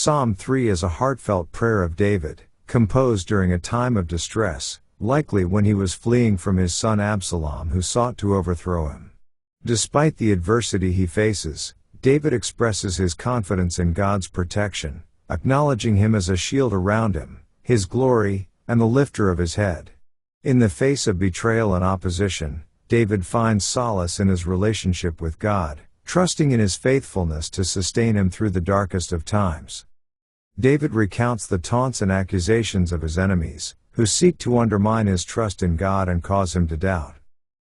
Psalm 3 is a heartfelt prayer of David, composed during a time of distress, likely when he was fleeing from his son Absalom who sought to overthrow him. Despite the adversity he faces, David expresses his confidence in God's protection, acknowledging him as a shield around him, his glory, and the lifter of his head. In the face of betrayal and opposition, David finds solace in his relationship with God, trusting in his faithfulness to sustain him through the darkest of times. David recounts the taunts and accusations of his enemies, who seek to undermine his trust in God and cause him to doubt.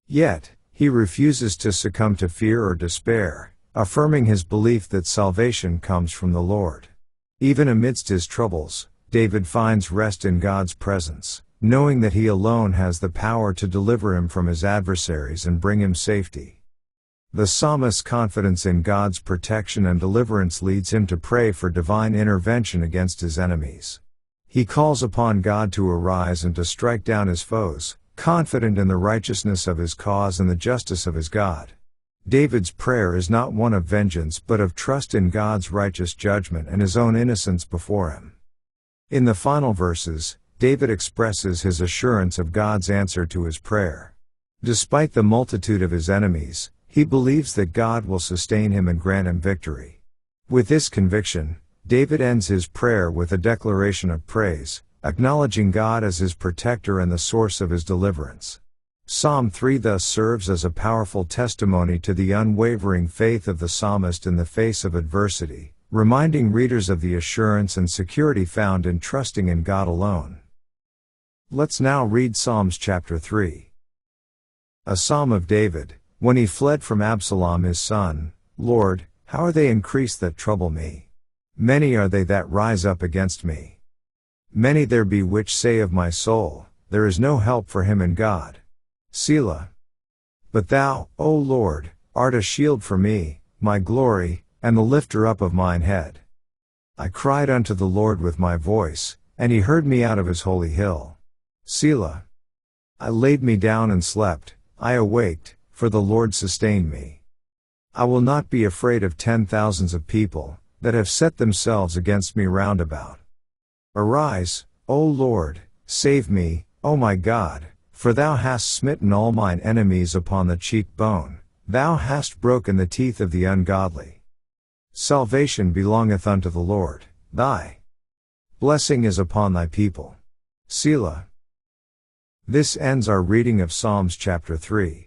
Yet, he refuses to succumb to fear or despair, affirming his belief that salvation comes from the Lord. Even amidst his troubles, David finds rest in God's presence, knowing that he alone has the power to deliver him from his adversaries and bring him safety. The psalmist's confidence in God's protection and deliverance leads him to pray for divine intervention against his enemies. He calls upon God to arise and to strike down his foes, confident in the righteousness of his cause and the justice of his God. David's prayer is not one of vengeance but of trust in God's righteous judgment and his own innocence before him. In the final verses, David expresses his assurance of God's answer to his prayer. Despite the multitude of his enemies, he believes that God will sustain him and grant him victory. With this conviction, David ends his prayer with a declaration of praise, acknowledging God as his protector and the source of his deliverance. Psalm 3 thus serves as a powerful testimony to the unwavering faith of the psalmist in the face of adversity, reminding readers of the assurance and security found in trusting in God alone. Let's now read Psalms chapter 3. A Psalm of David. When he fled from Absalom his son, Lord, how are they increased that trouble me? Many are they that rise up against me. Many there be which say of my soul, there is no help for him in God. Selah. But thou, O Lord, art a shield for me, my glory, and the lifter up of mine head. I cried unto the Lord with my voice, and he heard me out of his holy hill. Selah. I laid me down and slept, I awaked, for the Lord sustained me. I will not be afraid of 10,000s of people, that have set themselves against me round about. Arise, O Lord, save me, O my God, for thou hast smitten all mine enemies upon the cheekbone, thou hast broken the teeth of the ungodly. Salvation belongeth unto the Lord, thy blessing is upon thy people. Selah. This ends our reading of Psalms chapter 3.